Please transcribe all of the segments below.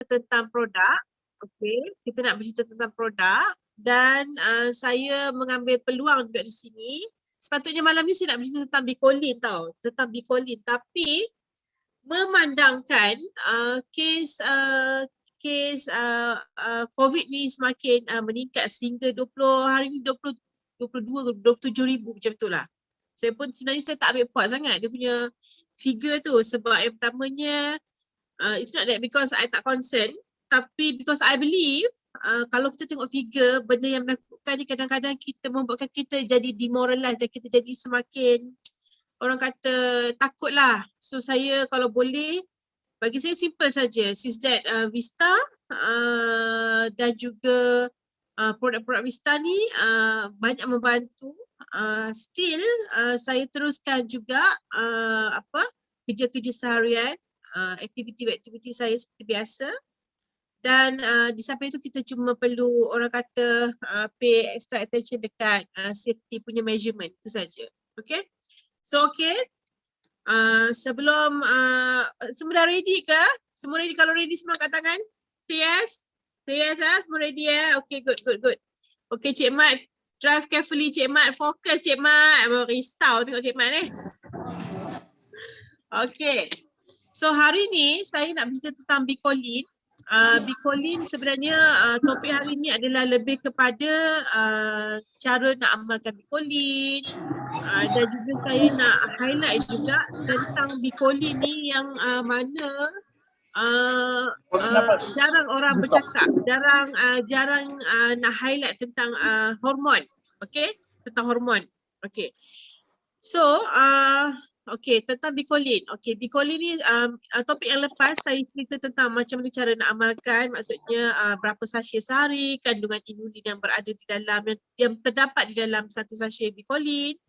tentang produk. Okey, kita nak bercerita tentang produk dan saya mengambil peluang juga di sini. Sepatutnya malam ni saya nak bercerita tentang Bicolin tau, tentang Bicolin, tapi memandangkan kes COVID ni semakin meningkat sehingga 20 hari ni 22 27,000 macam tu lah. Saya pun sebenarnya saya tak ambil puas sangat dia punya figure tu sebab yang pertamanya it's not that because I tak concern tapi because I believe kalau kita tengok figure benda yang menakutkan ni kadang-kadang kita membuatkan kita jadi demoralize dan kita jadi semakin orang kata takut lah. So saya kalau boleh bagi saya simple saja since that Vista dan juga produk-produk Vista ni banyak membantu. Still saya teruskan juga kerja-kerja seharian, aktiviti-aktiviti saya seperti biasa dan di samping itu kita cuma perlu orang kata pay extra attention dekat safety punya measurement itu saja. Okay, so okay. Sebelum semua dah ready ke? Semua ready? Kalau ready semua angkat tangan. Say yes. Say yes lah. Semua ready ya? Okay, good. Okay, Cik Mat. Drive carefully Cik Mat. Fokus Cik Mat. Risau tengok Cik Mat ni. Okay. So hari ni saya nak bercerita tentang Bicolin. Bicolin sebenarnya topik hari ni adalah lebih kepada cara nak amalkan Bicolin. Dan juga saya nak highlight juga tentang Bicolin ni yang mana jarang orang bercakap, jarang nak highlight tentang hormon, okay? Tentang hormon, okay. So, okay, tentang Bicolin. Okay, Bicolin ni topik yang lepas saya cerita tentang macam mana cara nak amalkan, maksudnya berapa sachet sehari, kandungan inulin yang berada di dalam, yang terdapat di dalam satu sachet Bicolin.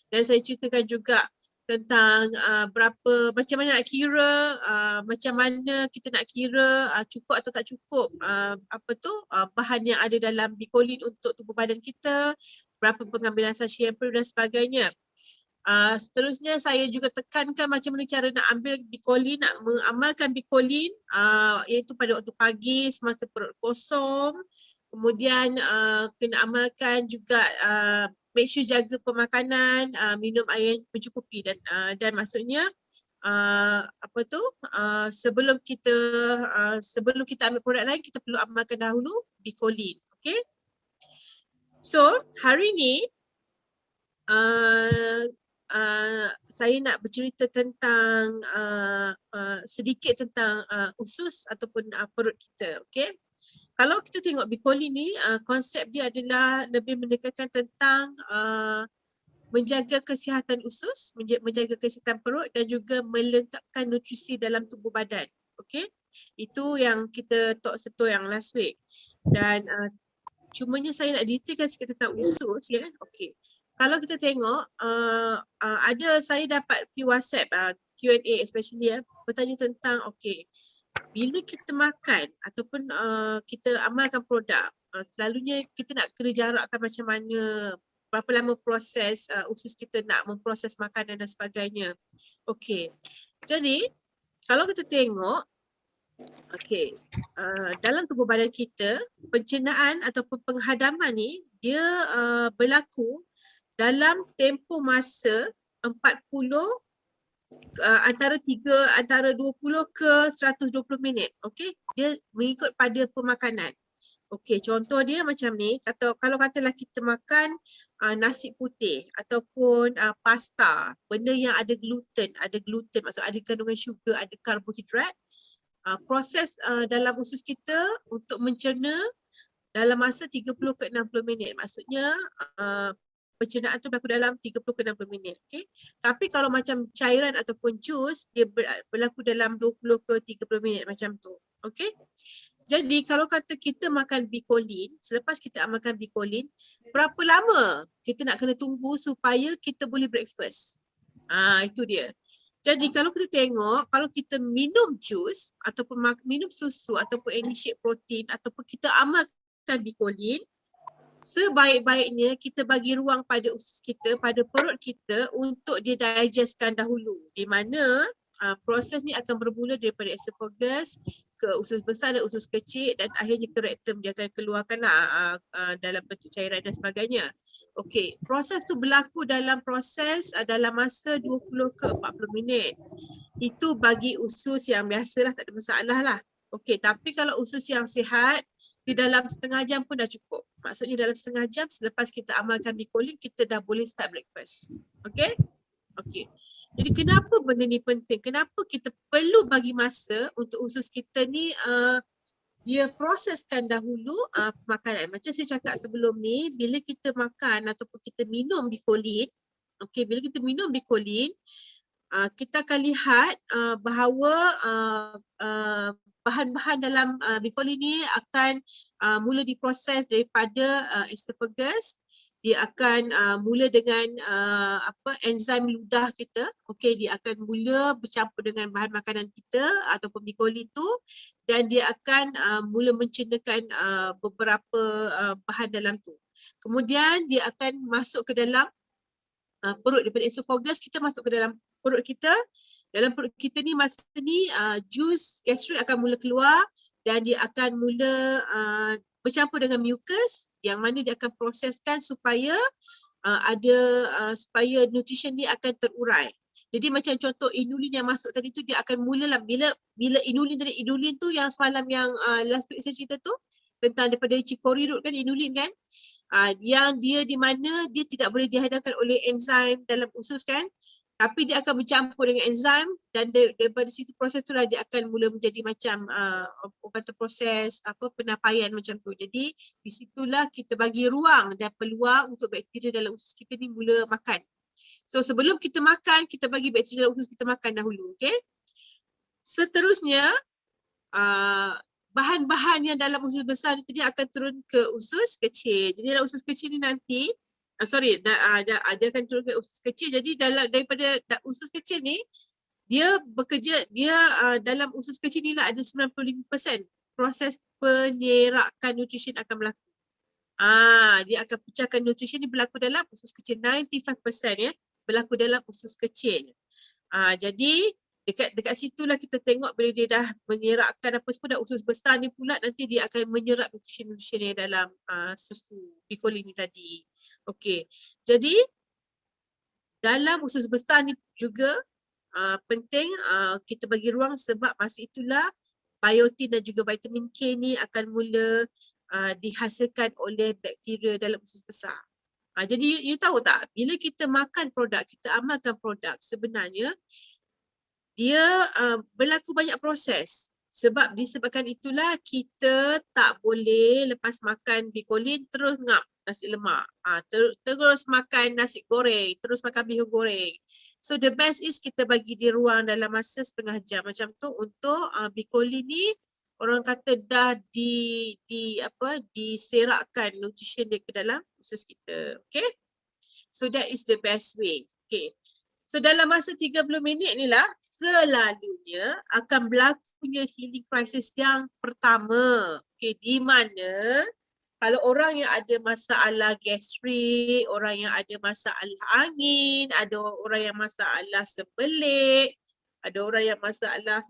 Dan saya ceritakan juga tentang macam mana nak kira, macam mana kita nak kira cukup atau tak cukup bahan yang ada dalam Bicolin untuk tubuh badan kita, berapa pengambilan sachet yang perlu dan sebagainya. Seterusnya saya juga tekankan macam mana cara nak ambil Bicolin, nak mengamalkan Bicolin iaitu pada waktu pagi semasa perut kosong. Kemudian kena amalkan juga make sure jaga pemakanan, minum air yang mencukupi dan maksudnya sebelum kita ambil produk lain kita perlu amalkan dahulu Bicolin. Okay. So hari ni saya nak bercerita tentang sedikit tentang usus ataupun perut kita. Okay. Kalau kita tengok Bicolin ni, konsep dia adalah lebih menekankan tentang menjaga kesihatan usus, menjaga kesihatan perut dan juga melengkapkan nutrisi dalam tubuh badan. Okay. Itu yang kita sentuh yang last week. Dan cumanya saya nak detailkan sikit tentang usus ya. Okay. Kalau kita tengok, saya dapat few WhatsApp Q&A especially bertanya tentang bila kita makan ataupun kita amalkan produk, selalunya kita nak kena jarakkan macam mana, berapa lama proses usus kita nak memproses makanan dan sebagainya. Okey. Jadi, kalau kita tengok dalam tubuh badan kita, pencernaan ataupun penghadaman ni dia berlaku dalam tempoh masa 40 antara 20 ke 120 minit. Okey, dia mengikut pada pemakanan. Okey, contoh dia macam ni, kalau katalah kita makan nasi putih ataupun pasta, benda yang ada gluten maksud ada kandungan syugar, ada karbohidrat, proses dalam usus kita untuk mencerna dalam masa 30 ke 60 minit. Maksudnya pencernaan tu berlaku dalam 30 ke 60 minit. Okay? Tapi kalau macam cairan ataupun jus, dia berlaku dalam 20 ke 30 minit macam tu. Okay? Jadi kalau kata kita makan Bicolin, selepas kita amalkan Bicolin, berapa lama kita nak kena tunggu supaya kita boleh breakfast? Itu dia. Jadi kalau kita tengok, kalau kita minum jus ataupun minum susu ataupun any shake protein ataupun kita amalkan Bicolin, sebaik-baiknya kita bagi ruang pada usus kita, pada perut kita untuk dia digestkan dahulu. Di mana proses ni akan bermula daripada esophagus, ke usus besar dan usus kecil dan akhirnya ke rektum, dia akan keluarkan dalam bentuk cairan dan sebagainya. Okey, proses tu berlaku dalam dalam masa 20 ke 40 minit. Itu bagi usus yang biasalah, tak ada masalah lah. Okey, tapi kalau usus yang sihat, di dalam setengah jam pun dah cukup. Maksudnya dalam setengah jam selepas kita amalkan Bicolin, kita dah boleh start breakfast. Okey? Okey. Jadi kenapa benda ni penting? Kenapa kita perlu bagi masa untuk usus kita ni dia proseskan dahulu makanan. Macam saya cakap sebelum ni, bila kita makan ataupun kita minum Bicolin, okey, bila kita minum Bicolin, kita akan lihat bahawa bahan-bahan dalam Bicolin ni akan mula diproses daripada esophagus. Dia akan mula dengan enzim ludah kita. Okey, dia akan mula bercampur dengan bahan makanan kita ataupun Bicolin tu, dan dia akan mula mencernakan beberapa bahan dalam tu. Kemudian dia akan masuk ke dalam perut, daripada esophagus kita masuk ke dalam perut kita. Dalam perut kita ni masa ni jus gastrik akan mula keluar dan dia akan mula bercampur dengan mucus yang mana dia akan proseskan supaya supaya nutrition ni akan terurai. Jadi macam contoh inulin yang masuk tadi tu, dia akan mulalah bila inulin tu yang semalam yang last week saya cerita tu tentang daripada Chicory root kan, inulin kan, yang dia di mana dia tidak boleh dihadapkan oleh enzim dalam usus kan, tapi dia akan bercampur dengan enzim dan daripada situ proses tu lah dia akan mula menjadi macam orang kata proses penapaian macam tu. Jadi di situlah kita bagi ruang dan peluang untuk bakteria dalam usus kita ni mula makan. So sebelum kita makan, kita bagi bakteria dalam usus kita makan dahulu, okey? Seterusnya bahan-bahan yang dalam usus besar ni dia akan turun ke usus kecil. Jadi dalam usus kecil ni nanti dia akan turun ke usus kecil. Jadi daripada usus kecil ni dia bekerja, dalam usus kecil ni lah ada 95% proses penyerakan nutrition akan berlaku. Dia akan pecahkan nutrition ni berlaku dalam usus kecil. 95% ya, berlaku dalam usus kecil. Jadi dekat situlah kita tengok bila dia dah menyerapkan apa semua, dah usus besar ni pula nanti dia akan menyerap nutrition yang dalam susu Bicolin ni tadi. Okey. Jadi dalam usus besar ni juga penting kita bagi ruang, sebab masa itulah biotin dan juga vitamin K ni akan mula dihasilkan oleh bakteria dalam usus besar. Jadi you tahu tak, bila kita makan produk, kita amalkan produk, sebenarnya dia berlaku banyak proses. Sebab disebabkan itulah kita tak boleh lepas makan Bicolin terus ngap nasi lemak. Terus makan nasi goreng, terus makan bihun goreng. So the best is kita bagi dia ruang dalam masa setengah jam macam tu untuk Bicolin ni orang kata dah diserakkan nutrition dia ke dalam usus kita. Okay? So that is the best way. Okay. So dalam masa 30 minit ni lah selalunya akan berlakunya healing crisis yang pertama. Okay, di mana kalau orang yang ada masalah gastrik, orang yang ada masalah angin, ada orang yang masalah sembelit, ada orang yang masalah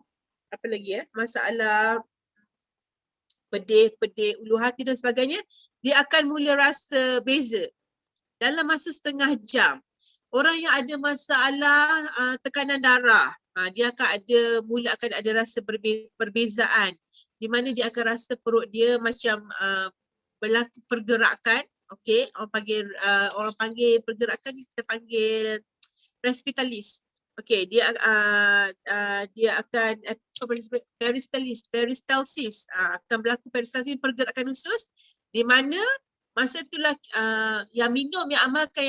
apa lagi masalah pedih ulu hati dan sebagainya, dia akan mula rasa beza dalam masa setengah jam. Orang yang ada masalah tekanan darah, dia akan ada rasa perbezaan, di mana dia akan rasa perut dia macam berlaku pergerakan. Okey, orang panggil pergerakan ni kita panggil respitalis. Okey, dia akan peristalsis, akan berlaku peristalsis, pergerakan usus, di mana masa itulah yang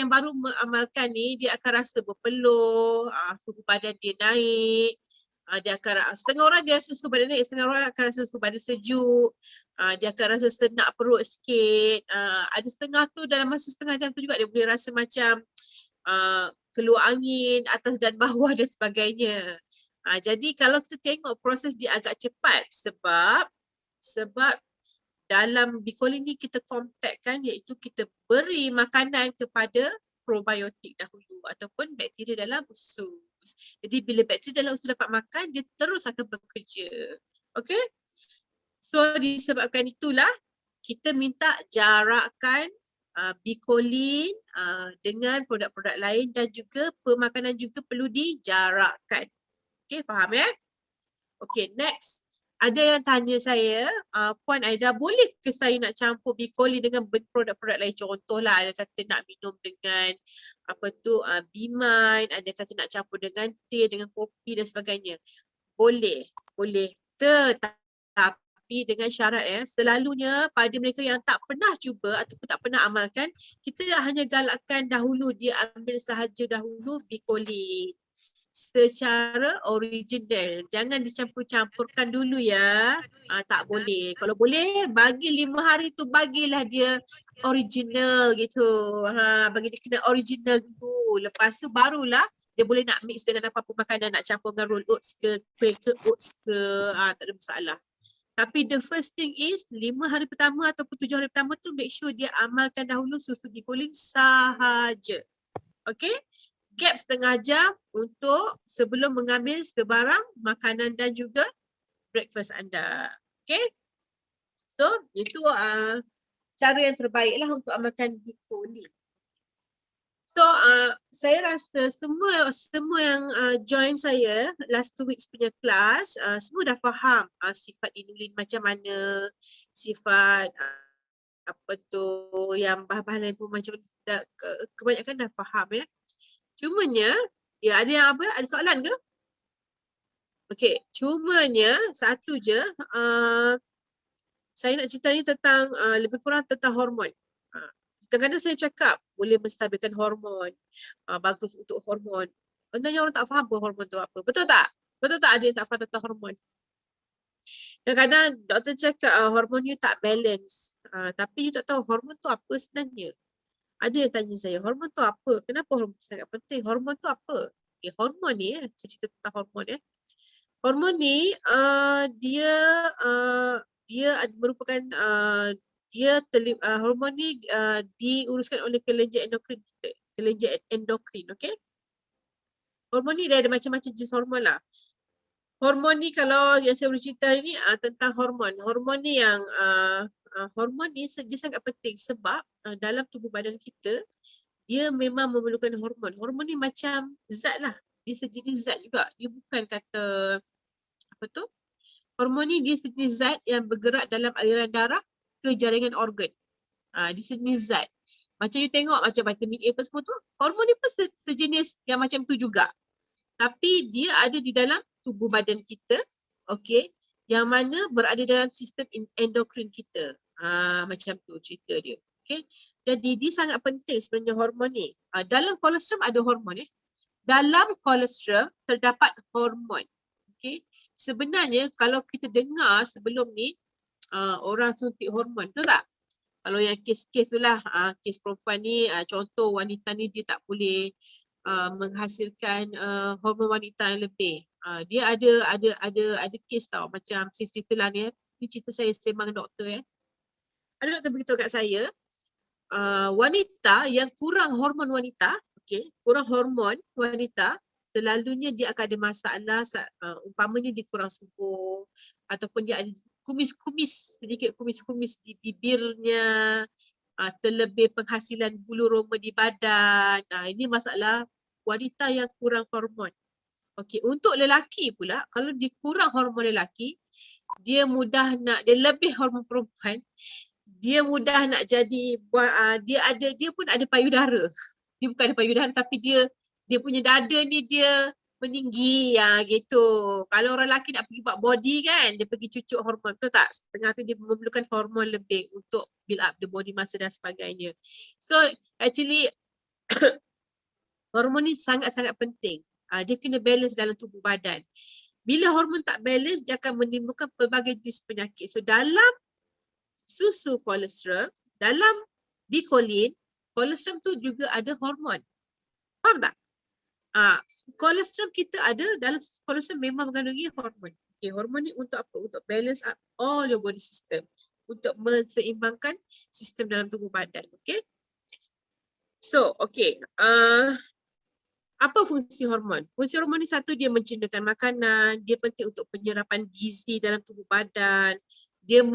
baru mengamalkan ni, dia akan rasa berpeluh, suhu badan dia naik, dia akan setengah orang dia rasa suhu badan naik, setengah orang akan rasa suhu badan sejuk, dia akan rasa senak perut sikit, ada setengah tu dalam masa setengah jam tu juga dia boleh rasa macam keluar angin atas dan bawah dan sebagainya. Jadi kalau kita tengok proses dia agak cepat sebab dalam Bicolin ni kita compactkan, iaitu kita beri makanan kepada probiotik dahulu ataupun bakteria dalam usus. Jadi bila bakteria dalam usus dapat makan, dia terus akan bekerja. Okey? So disebabkan itulah kita minta jarakkan bikolin dengan produk-produk lain dan juga pemakanan juga perlu dijarakkan. Okay, faham ya? Okay, next. Ada yang tanya saya, Puan Aida, boleh ke saya nak campur bikolin dengan produk-produk lain? Contohlah, ada kata nak minum dengan Biman, ada kata nak campur dengan teh, dengan kopi dan sebagainya. Boleh, boleh. Tetapi dengan syarat selalunya pada mereka yang tak pernah cuba ataupun tak pernah amalkan, kita hanya galakkan dahulu dia ambil sahaja dahulu bikolin secara original. Jangan dicampur-campurkan dulu ya. Tak boleh. Kalau boleh bagi 5 hari tu bagilah dia original gitu. Bagi dia kena original dulu. Lepas tu barulah dia boleh nak mix dengan apa-apa makanan, nak campur dengan roll oats ke, kuih ke, oats ke, tak ada masalah. Tapi the first thing is 5 hari pertama ataupun 7 hari pertama tu make sure dia amalkan dahulu susu bikolin sahaja. Okay? Gap setengah jam untuk sebelum mengambil sebarang makanan dan juga breakfast anda. Okay? So, itu cara yang terbaiklah untuk amalkan bikolin. So, saya rasa semua yang join saya last 2 weeks punya kelas, semua dah faham sifat inulin macam mana, sifat yang bahan-bahan lain pun macam mana, kebanyakan dah faham ya. Cumanya, ada yang ada soalan ke? Okey, cumanya satu je, saya nak cerita ni tentang lebih kurang tentang hormon. Kadang-kadang saya cakap boleh menstabilkan hormon, bagus untuk hormon. Sebenarnya orang tak faham pun hormon tu apa. Betul tak? Betul tak ada yang tak faham tentang hormon? Kadang-kadang doktor cakap hormon you tak balance. Tapi you tak tahu hormon tu apa sebenarnya. Ada yang tanya saya, hormon tu apa? Kenapa hormon sangat penting? Hormon tu apa? Hormon ni, saya cerita tentang hormon ya. Hormon ni dia merupakan hormon ni diuruskan oleh kelenjar endokrin kita. Kelenjar endokrin, okey? Hormon ni dia ada macam-macam jenis hormon lah. Hormon ni kalau yang saya boleh cerita ni tentang hormon. Hormon ni yang hormon ni dia sangat penting sebab dalam tubuh badan kita dia memang memerlukan hormon. Hormon ni macam zat lah. Dia sejenis zat juga. Dia bukan kata hormon ni dia sejenis zat yang bergerak dalam aliran darah ke jaringan organ. Dia sejenis zat. Macam you tengok macam vitamin A apa semua tu, hormon ni pun sejenis yang macam tu juga. Tapi dia ada di dalam tubuh badan kita, okey, yang mana berada dalam sistem endokrin kita. Macam tu cerita dia. Okey. Jadi dia sangat penting sebenarnya hormon ni. Dalam kolesterol ada hormon . Dalam kolesterol terdapat hormon. Okey. Sebenarnya kalau kita dengar sebelum ni orang suntik hormon, betul tak? Kalau yang kes-kes tu lah, kes perempuan ni, contoh wanita ni dia tak boleh menghasilkan hormon wanita yang lebih. Dia ada kes tau, macam saya cerita lah ni. Ni cerita saya sembang doktor . Ada doktor beritahu kat saya, wanita yang kurang hormon wanita, kurang hormon wanita, selalunya dia akan ada masalah, umpamanya dia kurang subur ataupun dia ada sedikit kumis-kumis di bibirnya, terlebih penghasilan bulu roma di badan. Ini masalah wanita yang kurang hormon. Okey, untuk lelaki pula, kalau dia kurang hormon lelaki, dia lebih hormon perempuan, dia mudah nak jadi dia pun ada payudara. Dia bukan ada payudara tapi dia punya dada ni dia meninggi gitu. Kalau orang lelaki nak pergi buat body kan, dia pergi cucuk hormon, betul tak? Setengah tu dia memerlukan hormon lebih untuk build up the body massa dan sebagainya. So actually hormon ni sangat-sangat penting. Dia kena balance dalam tubuh badan. Bila hormon tak balance, dia akan menimbulkan pelbagai jenis penyakit. So dalam susu kolesterol, dalam bikolin, kolesterol tu juga ada hormon. Faham tak? Kolesterol kita ada, dalam kolesterol memang mengandungi hormon. Hormon ni untuk apa? Untuk balance up all your body system. Untuk menseimbangkan sistem dalam tubuh badan. So, apa fungsi hormon? Fungsi hormon ni satu, dia mencernakan makanan, dia penting untuk penyerapan gizi dalam tubuh badan, dia